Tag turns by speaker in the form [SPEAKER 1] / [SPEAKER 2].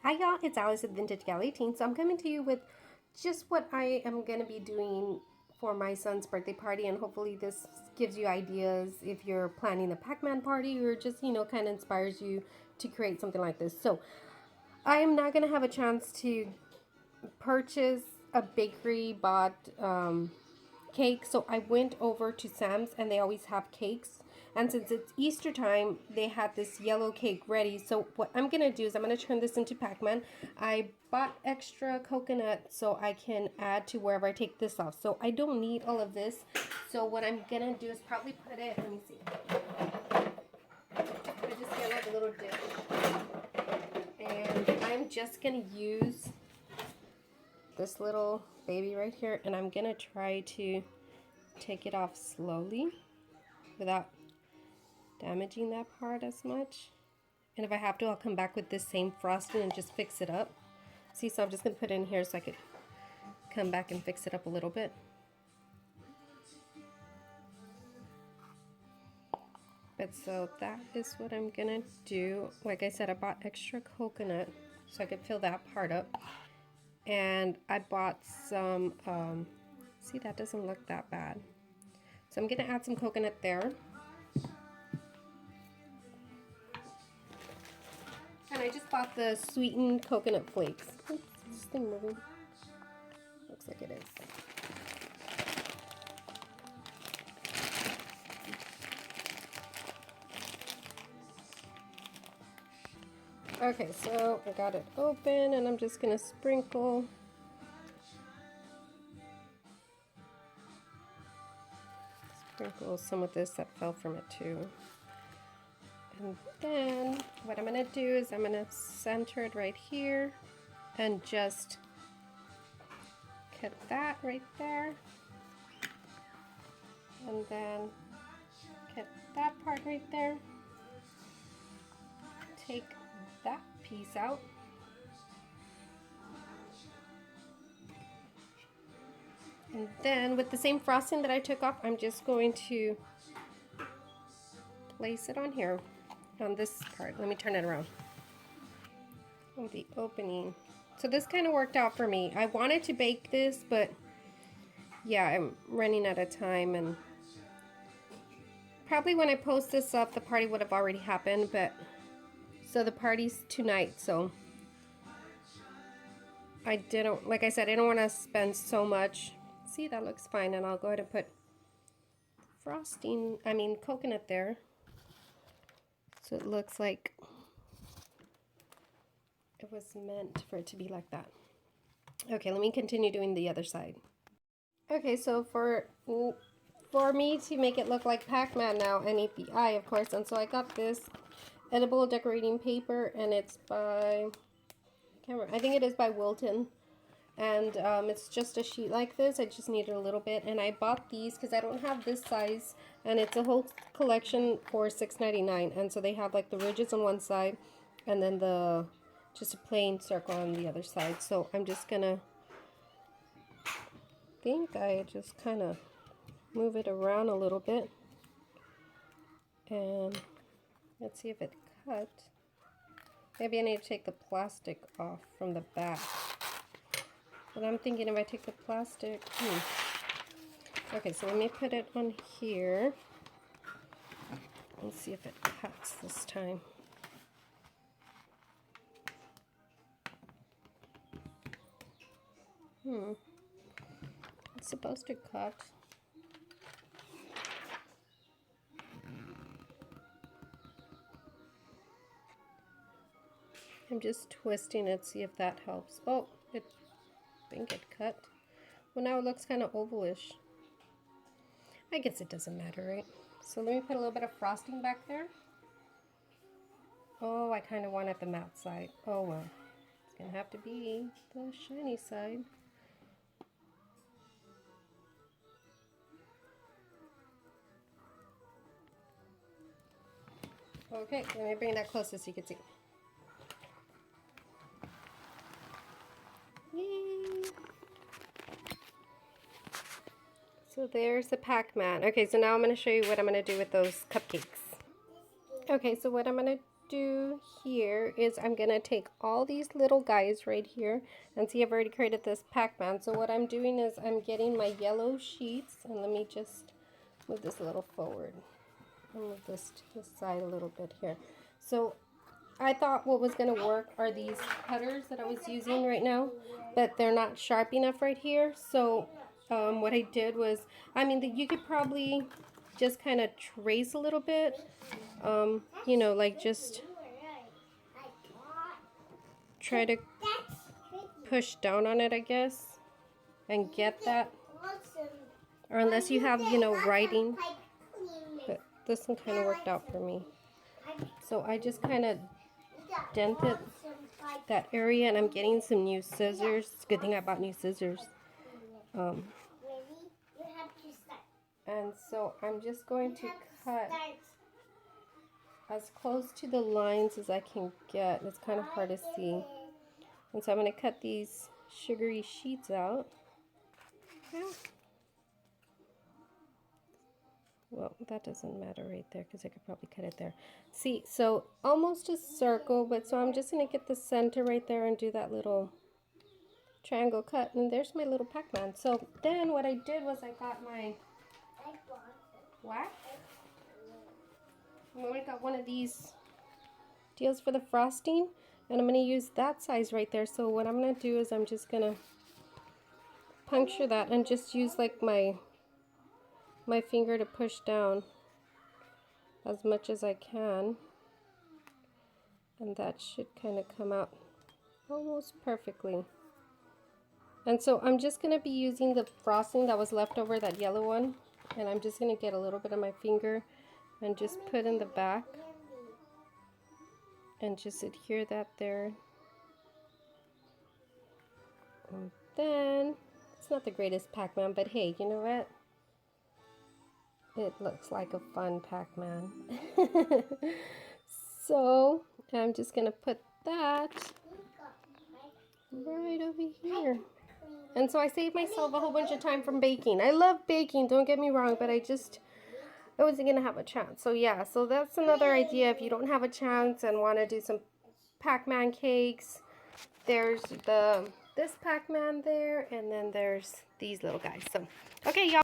[SPEAKER 1] Hi y'all, it's Alice at Vintage Gal 18. So I'm coming to you with just what I am going to be doing for my son's birthday party, and hopefully this gives you ideas if you're planning a Pac-Man party or just, kind of inspires you to create something like this. So I am not going to have a chance to purchase a bakery bought cake, so I went over to Sam's and they always have cakes, and since it's Easter time they had this yellow cake ready. So what I'm gonna do is I'm gonna turn this into Pac-Man. I bought extra coconut so I can add to wherever I take this off, so I don't need all of this. So what I'm gonna do is probably put it, let me see, I just get like a little dish, and I'm just gonna use this little baby right here, and I'm gonna try to take it off slowly without damaging that part as much. And if I have to, I'll come back with this same frosting and just fix it up. See, so I'm just gonna put it in here so I could come back and fix it up a little bit. But so that is what I'm gonna do. Like I said, I bought extra coconut so I could fill that part up. And I bought some, see, that doesn't look that bad. So I'm gonna add some coconut there. And I just bought the sweetened coconut flakes. Oops, is this thing moving? Looks like it is. Okay, so I got it open and I'm just gonna sprinkle some of this that fell from it too. And then what I'm gonna do is I'm gonna center it right here and just cut that right there, and then cut that part right there, take that piece out, and then with the same frosting that I took off, I'm just going to place it on here, on this part. Let me turn it around. Oh, the opening. So this kind of worked out for me. I wanted to bake this, but yeah, I'm running out of time, and probably when I post this up, the party would have already happened, but so the party's tonight, so I didn't, like I said, I don't want to spend so much. See, that looks fine, and I'll go ahead and put coconut there, so it looks like it was meant for it to be like that. Okay, let me continue doing the other side. Okay, so for me to make it look like Pac-Man now, I need the eye, of course, and so I got this edible decorating paper, and it's by, I think it is by Wilton, and it's just a sheet like this. I just needed a little bit, and I bought these because I don't have this size, and it's a whole collection for $6.99, and so they have like the ridges on one side and then the just a plain circle on the other side. So I'm just gonna I just kind of move it around a little bit, and let's see if it cut. Maybe I need to take the plastic off from the back. But I'm thinking if I take the plastic, okay, so let me put it on here and see if it cuts this time. It's supposed to cut. I'm just twisting it, see if that helps. Oh, I think it cut. Well, now it looks kind of ovalish. I guess it doesn't matter, right? So let me put a little bit of frosting back there. Oh, I kind of wanted the matte side. Oh well, it's gonna have to be the shiny side. Okay, let me bring that closer so you can see. Yay! So there's the Pac-Man. Okay, so now I'm going to show you what I'm going to do with those cupcakes. Okay, so what I'm going to do here is I'm going to take all these little guys right here, and see, I've already created this Pac-Man. So what I'm doing is I'm getting my yellow sheets, and let me just move this a little forward. I'll move this to the side a little bit here. So I thought what was going to work are these cutters that I was using right now, but they're not sharp enough right here. So what I did was, I mean, you could probably just kind of trace a little bit, you know, like just try to push down on it, I guess, and get that. Or unless you have, you know, writing. But this one kind of worked out for me. So I just kind of dented that area, and I'm getting some new scissors. It's a good thing I bought new scissors. And so I'm just going to cut as close to the lines as I can get. It's kind of hard to see. And so I'm going to cut these sugary sheets out. Well, that doesn't matter right there because I could probably cut it there. See, so almost a circle, but so I'm just going to get the center right there and do that little triangle cut. And there's my little Pac-Man. So then what I did was I got my wax. I got one of these deals for the frosting, and I'm going to use that size right there. So what I'm going to do is I'm just going to puncture that and just use like my finger to push down as much as I can, and that should kind of come out almost perfectly. And so I'm just going to be using the frosting that was left over, that yellow one, and I'm just going to get a little bit of my finger and just put in the back and just adhere that there. And then it's not the greatest Pac-Man, but hey, you know what? It looks like a fun Pac-Man. So I'm just going to put that right over here. And so I saved myself a whole bunch of time from baking. I love baking, don't get me wrong, but I wasn't going to have a chance. So yeah, so that's another idea. If you don't have a chance and want to do some Pac Man cakes, there's this Pac Man there, and then there's these little guys. So, okay, y'all.